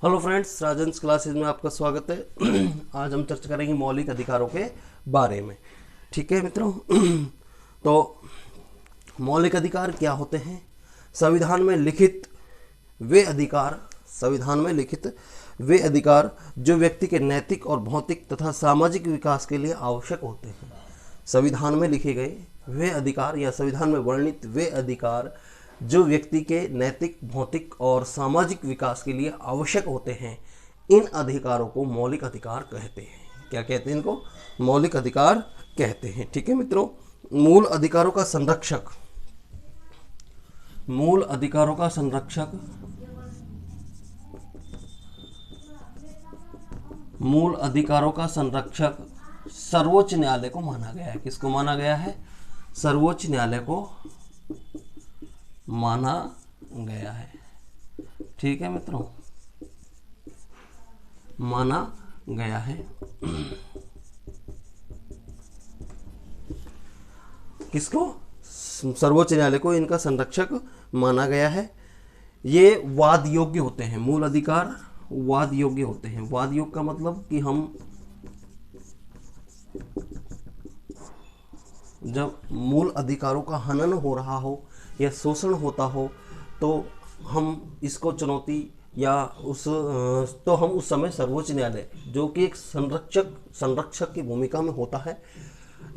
Hello friends, Rajans classes में आपका स्वागत है। आज हम चर्चा करेंगे मौलिक अधिकारों के बारे में। ठीक है मित्रों। तो मौलिक अधिकार क्या होते हैं? संविधान में लिखित वे अधिकार जो व्यक्ति के नैतिक और भौतिक तथा सामाजिक विकास के लिए आवश्यक होते हैं। संविधान में लिखे गए वे अधिकार या संविधान में वर्णित वे अधिकार जो व्यक्ति के नैतिक, भौतिक और सामाजिक विकास के लिए आवश्यक होते हैं, इन अधिकारों को मौलिक अधिकार कहते हैं। क्या कहते हैं इनको? मौलिक अधिकार कहते हैं। ठीक है मित्रों। मूल अधिकारों का संरक्षक सर्वोच्च न्यायालय को माना गया है। किसको माना गया है? सर्वोच्च न्यायालय को माना गया है। ठीक है मित्रों, माना गया है। किसको? सर्वोच्च न्यायालय को इनका संरक्षक माना गया है। ये वाद योग्य होते हैं। मूल अधिकार वाद योग्य होते हैं। वाद योग्य का मतलब कि हम जब मूल अधिकारों का हनन हो रहा हो या शोषण होता हो तो हम इसको चुनौती या हम उस समय सर्वोच्च न्यायालय, जो कि एक संरक्षक की भूमिका में होता है,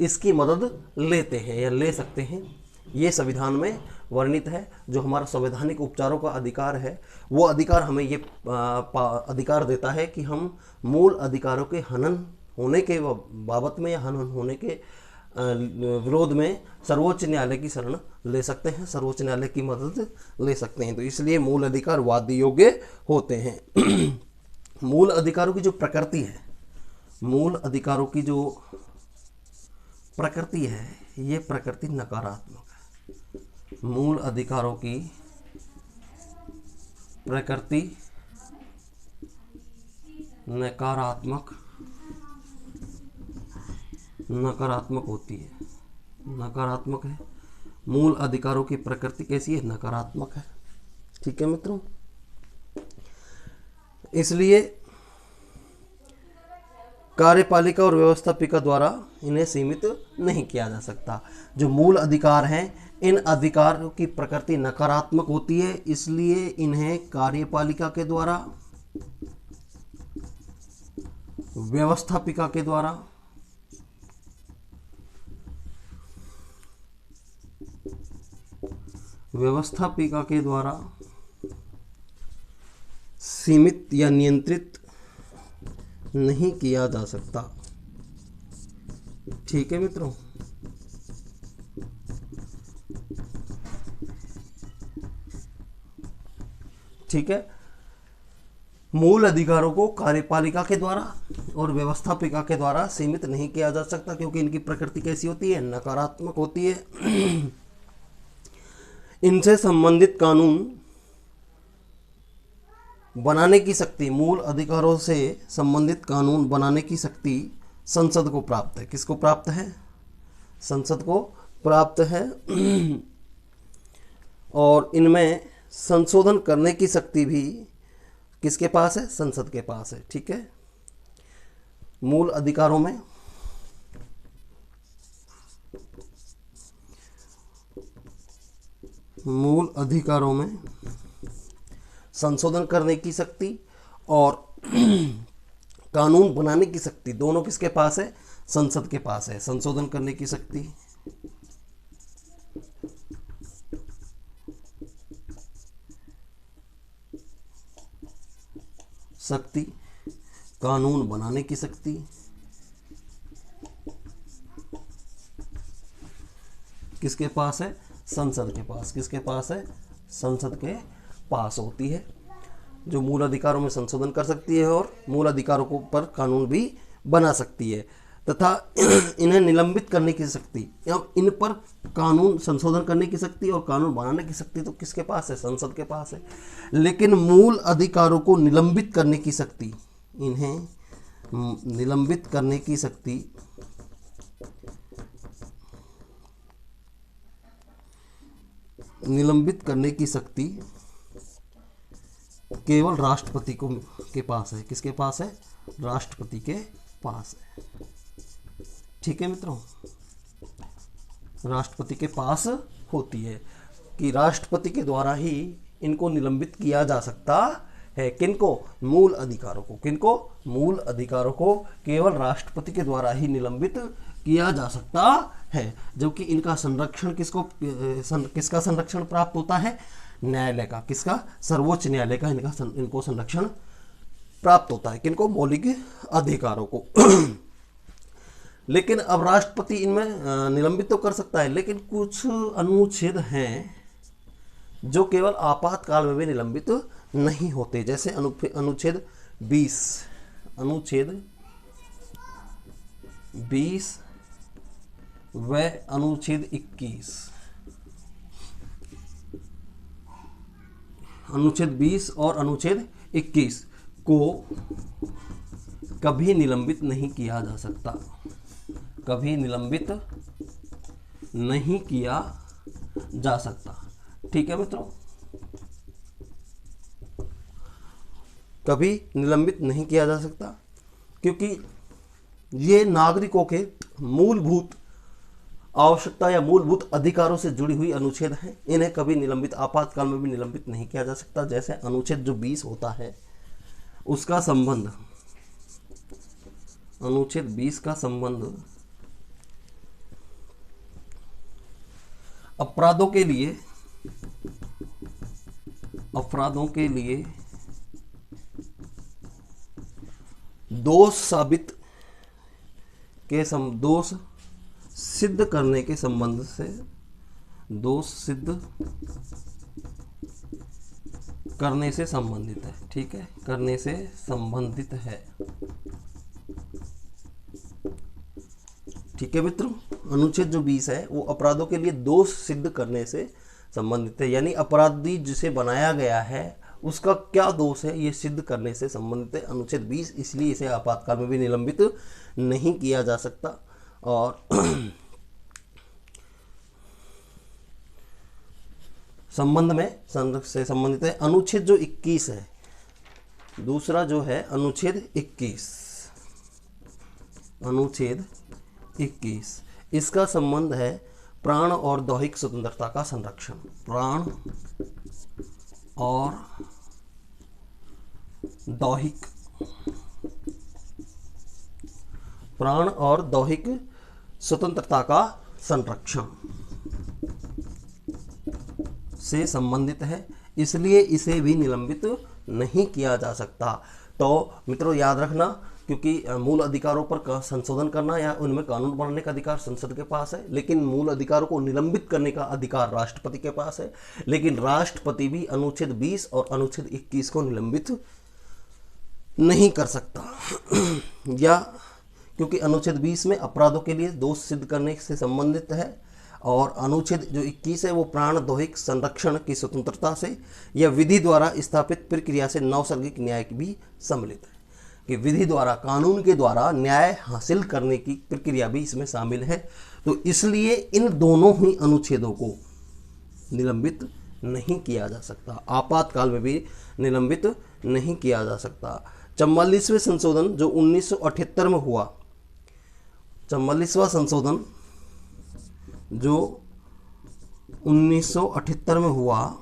इसकी मदद लेते हैं या ले सकते हैं। ये संविधान में वर्णित है। जो हमारा संवैधानिक उपचारों का अधिकार है, वो अधिकार हमें ये अधिकार देता है कि हम मूल अधिकारों के हनन होने के बाबत में या हनन होने के विरोध में सर्वोच्च न्यायालय की शरण ले सकते हैं, सर्वोच्च न्यायालय की मदद ले सकते हैं। तो इसलिए मूल अधिकार वाद योग्य होते हैं। मूल अधिकारों की जो प्रकृति है, ये प्रकृति नकारात्मक है। मूल अधिकारों की प्रकृति नकारात्मक होती है। नकारात्मक है। मूल अधिकारों की प्रकृति कैसी है? नकारात्मक है। ठीक है मित्रों। इसलिए कार्यपालिका और व्यवस्थापिका द्वारा इन्हें सीमित नहीं किया जा सकता। जो मूल अधिकार हैं, इन अधिकारों की प्रकृति नकारात्मक होती है, इसलिए इन्हें कार्यपालिका के द्वारा, व्यवस्थापिका के द्वारा सीमित या नियंत्रित नहीं किया जा सकता। ठीक है मित्रों। ठीक है। मूल अधिकारों को कार्यपालिका के द्वारा और व्यवस्थापिका के द्वारा सीमित नहीं किया जा सकता, क्योंकि इनकी प्रकृति कैसी होती है? नकारात्मक होती है। इनसे संबंधित कानून बनाने की शक्ति, मूल अधिकारों से संबंधित कानून बनाने की शक्ति संसद को प्राप्त है। किसको प्राप्त है? संसद को प्राप्त है। और इनमें संशोधन करने की शक्ति भी किसके पास है? संसद के पास है। ठीक है। मूल अधिकारों में संशोधन करने की शक्ति और कानून बनाने की शक्ति दोनों किसके पास है? संसद के पास है। संशोधन करने की शक्ति, कानून बनाने की शक्ति किसके पास है? संसद के पास। किसके पास है? संसद के पास होती है, जो मूल अधिकारों में संशोधन कर सकती है और मूल अधिकारों को पर कानून भी बना सकती है, तथा इन्हें निलंबित करने की शक्ति, इन पर कानून संशोधन करने की शक्ति और कानून बनाने की शक्ति तो किसके पास है? संसद के पास है। लेकिन मूल अधिकारों को निलंबित करने की शक्ति, इन्हें निलंबित करने की शक्ति केवल राष्ट्रपति को के पास है। किसके पास है? राष्ट्रपति के पास है। ठीक है मित्रों, राष्ट्रपति के पास होती है कि राष्ट्रपति के द्वारा ही इनको निलंबित किया जा सकता है। किनको? मूल अधिकारों को। किनको? मूल अधिकारों को केवल राष्ट्रपति के द्वारा ही निलंबित किया जा सकता है, जबकि इनका संरक्षण किसका संरक्षण प्राप्त होता है? न्यायालय का। किसका? सर्वोच्च न्यायालय का इनको संरक्षण प्राप्त होता है। किनको? मौलिक अधिकारों को। लेकिन अब राष्ट्रपति इनमें निलंबित तो कर सकता है, लेकिन कुछ अनुच्छेद हैं जो केवल आपातकाल में भी निलंबित नहीं होते, जैसे अनुच्छेद 20 व अनुच्छेद 21। अनुच्छेद 20 और अनुच्छेद 21 को कभी निलंबित नहीं किया जा सकता। कभी निलंबित नहीं किया जा सकता। ठीक है मित्रों, कभी निलंबित नहीं किया जा सकता, क्योंकि ये नागरिकों के मूलभूत आवश्यकता या मूलभूत अधिकारों से जुड़ी हुई अनुच्छेद हैं। इन्हें कभी निलंबित, आपातकाल में भी निलंबित नहीं किया जा सकता। जैसे अनुच्छेद जो 20 होता है, उसका संबंध, अनुच्छेद 20 का संबंध अपराधों के लिए दोष सिद्ध करने के संबंध से, दोष सिद्ध करने से संबंधित है। ठीक है, करने से संबंधित है। ठीक है मित्रों, अनुच्छेद जो 20 है वो अपराधों के लिए दोष सिद्ध करने से संबंधित है, यानी अपराधी जिसे बनाया गया है उसका क्या दोष है ये सिद्ध करने से संबंधित है अनुच्छेद 20। इसलिए इसे आपातकाल में भी निलंबित नहीं किया जा सकता। और संबंध में से संबंधित है अनुच्छेद जो 21 है। दूसरा जो है अनुच्छेद 21, अनुच्छेद 21, इसका संबंध है प्राण और दैहिक स्वतंत्रता का संरक्षण। प्राण और दैहिक स्वतंत्रता का संरक्षण से संबंधित है, इसलिए इसे भी निलंबित नहीं किया जा सकता। तो मित्रों याद रखना, क्योंकि मूल अधिकारों पर संशोधन करना या उनमें कानून बनाने का अधिकार संसद के पास है, लेकिन मूल अधिकारों को निलंबित करने का अधिकार राष्ट्रपति के पास है। लेकिन राष्ट्रपति भी अनुच्छेद 20 और अनुच्छेद 21 को निलंबित नहीं कर सकता या क्योंकि अनुच्छेद 20 में अपराधों के लिए दोष सिद्ध करने से संबंधित है, और अनुच्छेद जो 21 है वो प्राण दैहिक संरक्षण की स्वतंत्रता से या विधि द्वारा स्थापित प्रक्रिया से नैसर्गिक न्याय की भी सम्मिलित है, कि विधि द्वारा, कानून के द्वारा न्याय हासिल करने की प्रक्रिया भी इसमें शामिल है। तो इसलिए इन दोनों ही अनुच्छेदों को निलंबित नहीं किया जा सकता, आपातकाल में भी निलंबित नहीं किया जा सकता। 44वें संशोधन जो 1978 में हुआ, 44वां संशोधन जो 1978 में हुआ,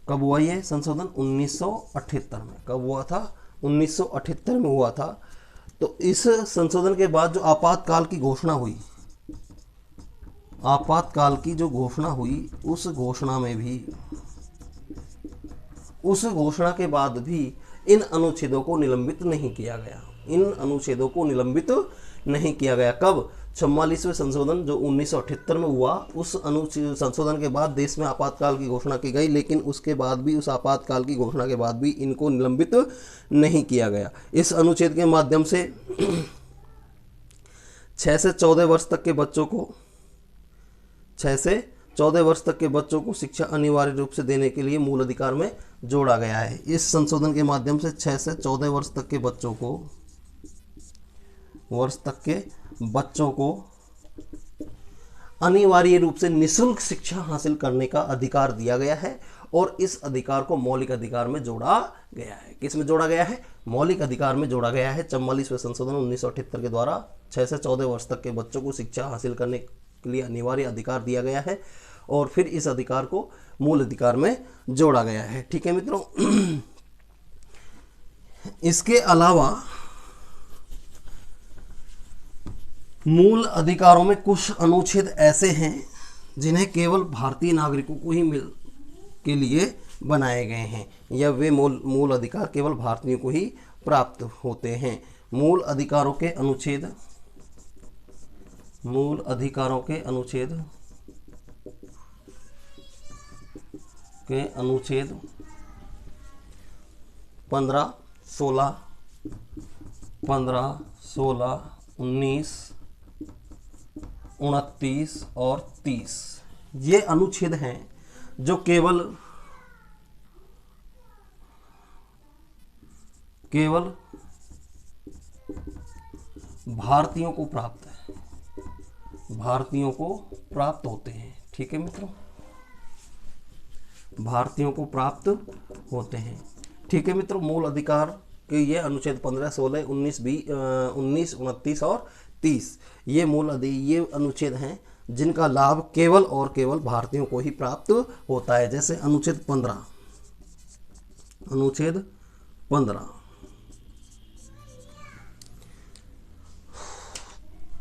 कब हुआ ये संशोधन? 1978 में। कब हुआ था? 1978 में हुआ था। तो इस संशोधन के बाद जो आपातकाल की घोषणा हुई, आपातकाल की जो घोषणा हुई, उस घोषणा के बाद भी इन अनुच्छेदों को निलंबित नहीं किया गया। इन अनुच्छेदों को निलंबित नहीं किया गया। कब? 44वें संशोधन जो 1978 में हुआ, उस संशोधन के बाद देश में आपातकाल की घोषणा की गई, लेकिन उसके बाद भी, उस आपातकाल की घोषणा के बाद भी इनको निलंबित नहीं किया गया। इस अनुच्छेद के माध्यम से 6 से 14 वर्ष तक के बच्चों को 6 से 14 वर्ष तक के बच्चों को शिक्षा अनिवार्य रूप से देने के लिए मूल अधिकार में जोड़ा गया है। इस संशोधन के माध्यम से 6 से 14 वर्ष तक के बच्चों को अनिवार्य रूप से निःशुल्क शिक्षा हासिल करने का अधिकार दिया गया है और इस अधिकार को मौलिक अधिकार में जोड़ा गया है। किस में जोड़ा गया है? मौलिक अधिकार में जोड़ा गया है। 44वें संशोधन 1978 के द्वारा 6 से 14 वर्ष तक के बच्चों को शिक्षा हासिल करने के लिए अनिवार्य अधिकार दिया गया है और फिर इस अधिकार को मूल अधिकार में जोड़ा गया है। ठीक है मित्रों, इसके अलावा मूल अधिकारों में कुछ अनुच्छेद ऐसे हैं जिन्हें केवल भारतीय नागरिकों को ही मिल के लिए बनाए गए हैं, या वे मूल अधिकार केवल भारतीयों को ही प्राप्त होते हैं। मूल अधिकारों के अनुच्छेद 15, 16, 19, 29 और 30 ये अनुच्छेद हैं जो केवल भारतीयों को प्राप्त होते हैं। ठीक है मित्रों, भारतीयों को प्राप्त होते हैं। ठीक है मित्रों, मूल अधिकार के ये अनुच्छेद 15, 16, 19, 29 और 30 ये ये अनुच्छेद हैं जिनका लाभ केवल और केवल भारतीयों को ही प्राप्त होता है। जैसे अनुच्छेद 15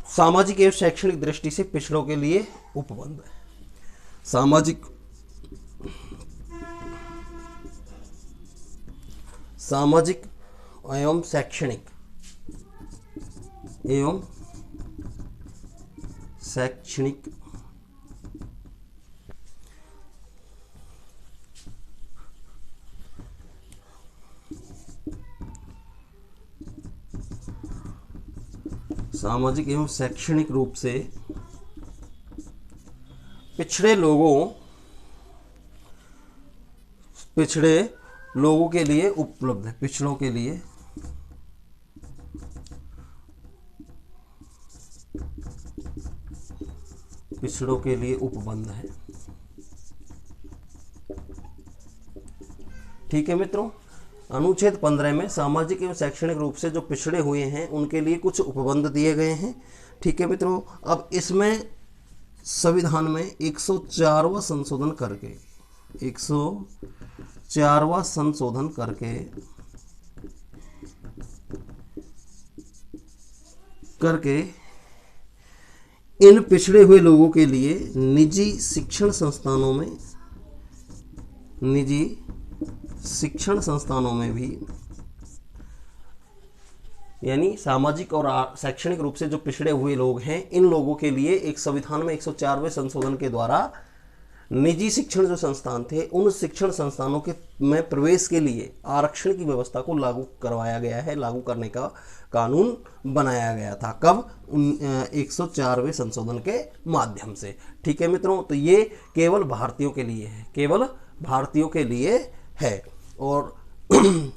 सामाजिक एवं शैक्षणिक दृष्टि से पिछड़ों के लिए उपबंध है। सामाजिक एवं शैक्षणिक सामाजिक एवं शैक्षणिक रूप से पिछड़े लोगों के लिए उपलब्ध है। पिछड़ों के लिए उपबंध है। ठीक है मित्रों, अनुच्छेद 15 में सामाजिक एवं शैक्षणिक रूप से जो पिछड़े हुए हैं उनके लिए कुछ उपबंध दिए गए हैं। ठीक है मित्रों, अब इसमें संविधान में 104वां संशोधन करके इन पिछड़े हुए लोगों के लिए निजी शिक्षण संस्थानों में भी, यानी सामाजिक और शैक्षणिक रूप से जो पिछड़े हुए लोग हैं इन लोगों के लिए एक संविधान में 104वें संशोधन के द्वारा निजी शिक्षण जो संस्थान थे उन शिक्षण संस्थानों के में प्रवेश के लिए आरक्षण की व्यवस्था को लागू करवाया गया है। लागू करने का कानून बनाया गया था। कब? 104वें संशोधन के माध्यम से। ठीक है मित्रों, तो ये केवल भारतीयों के लिए है और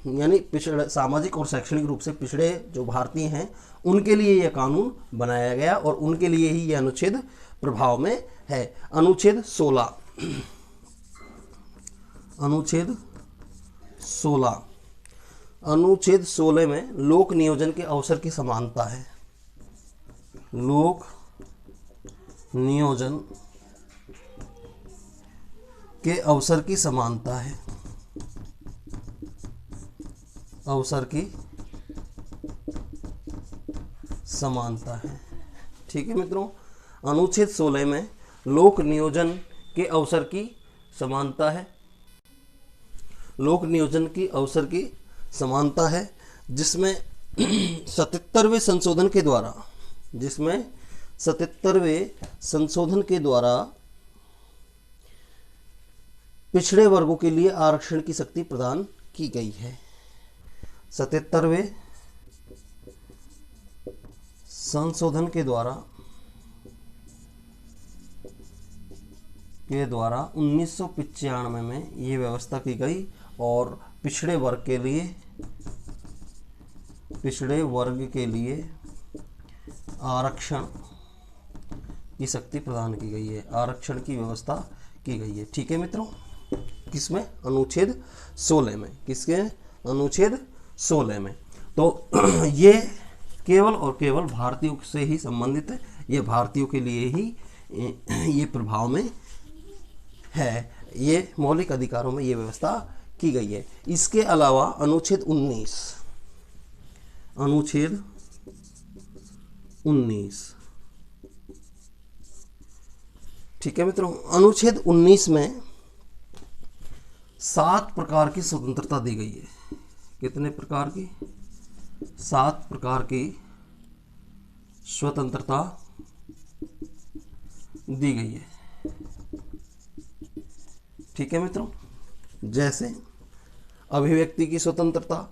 यानी पिछड़े सामाजिक और शैक्षणिक रूप से पिछड़े जो भारतीय हैं उनके लिए यह कानून बनाया गया और उनके लिए ही यह अनुच्छेद प्रभाव में है। अनुच्छेद 16 में लोक नियोजन के अवसर की समानता है। लोक नियोजन के अवसर की समानता है। ठीक है मित्रों, अनुच्छेद 16 में लोक नियोजन के अवसर की समानता है। जिसमें 77वें संशोधन के द्वारा पिछड़े वर्गों के लिए आरक्षण की शक्ति प्रदान की गई है। 77वें संशोधन के द्वारा 1995 में ये व्यवस्था की गई और पिछड़े वर्ग के लिए आरक्षण की शक्ति प्रदान की गई है, आरक्षण की व्यवस्था की गई है। ठीक है मित्रों, किसमें? अनुच्छेद 16 में। किसके? अनुच्छेद 16 में। तो ये केवल और केवल भारतीयों से ही संबंधित है, ये भारतीयों के लिए ही ये प्रभाव में है, ये मौलिक अधिकारों में ये व्यवस्था की गई है। इसके अलावा अनुच्छेद 19, अनुच्छेद 19, ठीक है मित्रों, अनुच्छेद 19 में 7 प्रकार की स्वतंत्रता दी गई है। कितने प्रकार की? 7 प्रकार की स्वतंत्रता दी गई है। ठीक है मित्रों, जैसे अभिव्यक्ति की स्वतंत्रता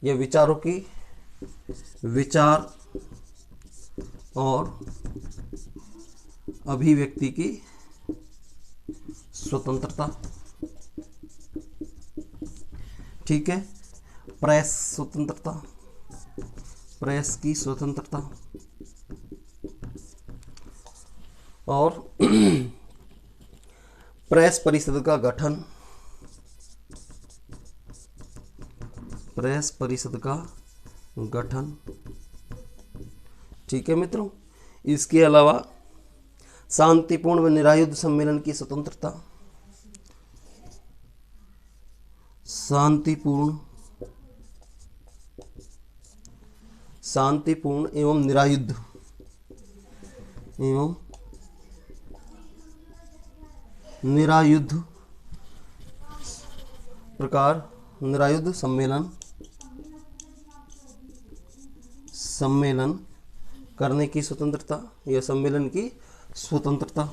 या विचारों की, विचार और अभिव्यक्ति की स्वतंत्रता। ठीक है, प्रेस स्वतंत्रता, प्रेस की स्वतंत्रता, और प्रेस परिषद का गठन, प्रेस परिषद का गठन। ठीक है मित्रों, इसके अलावा शांतिपूर्ण व निरायुध सम्मेलन की स्वतंत्रता, शांतिपूर्ण एवं निरायुध प्रकार, निरायुध सम्मेलन करने की स्वतंत्रता या सम्मेलन की स्वतंत्रता।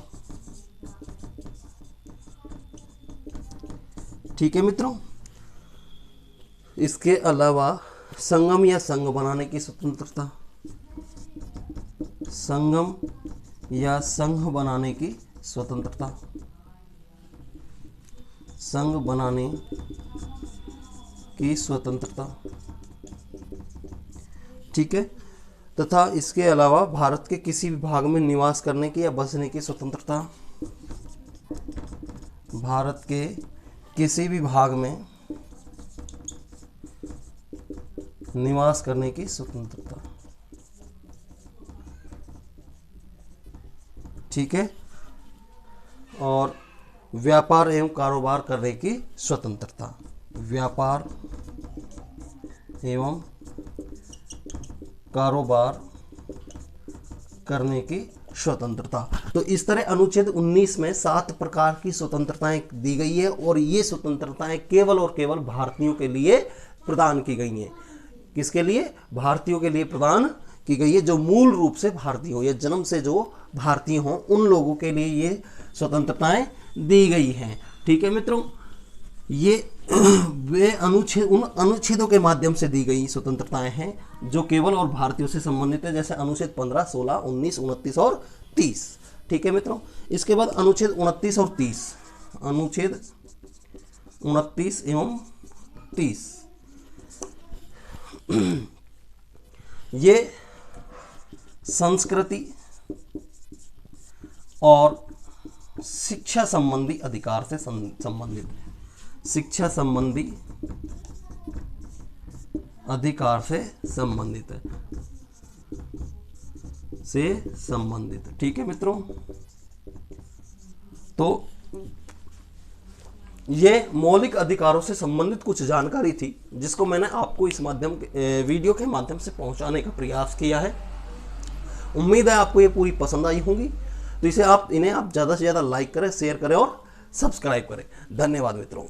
ठीक है मित्रों, इसके अलावा संगम या संघ बनाने की स्वतंत्रता, संगम या संघ बनाने की स्वतंत्रता, संघ बनाने की स्वतंत्रता। ठीक है, तथा इसके अलावा भारत के किसी भी भाग में निवास करने की या बसने की स्वतंत्रता, भारत के किसी भी भाग में निवास करने की स्वतंत्रता। ठीक है, और व्यापार एवं कारोबार करने की स्वतंत्रता, व्यापार एवं कारोबार करने की स्वतंत्रता। तो इस तरह अनुच्छेद 19 में 7 प्रकार की स्वतंत्रताएं दी गई है, और ये स्वतंत्रताएं केवल और केवल भारतीयों के लिए प्रदान की गई हैं। किसके लिए? भारतीयों के लिए प्रदान की गई है, जो मूल रूप से भारतीय हो या जन्म से जो भारतीय हों, उन लोगों के लिए ये स्वतंत्रताएं दी गई हैं। ठीक है मित्रों, ये वे उन अनुच्छेदों के माध्यम से दी गई स्वतंत्रताएं हैं जो केवल और भारतीयों से संबंधित है, जैसे अनुच्छेद 15, 16, 19, 29 और 30। ठीक है मित्रों, इसके बाद अनुच्छेद 29 और 30, अनुच्छेद 29 एवं 30, ये संस्कृति और शिक्षा संबंधी अधिकार से संबंधित है, शिक्षा संबंधी अधिकार से संबंधित है, ठीक है मित्रों। तो ये मौलिक अधिकारों से संबंधित कुछ जानकारी थी, जिसको मैंने आपको इस वीडियो के माध्यम से पहुंचाने का प्रयास किया है। उम्मीद है आपको ये पूरी पसंद आई होंगी। तो इन्हें आप ज़्यादा से ज़्यादा लाइक करें, शेयर करें और सब्सक्राइब करें। धन्यवाद मित्रों।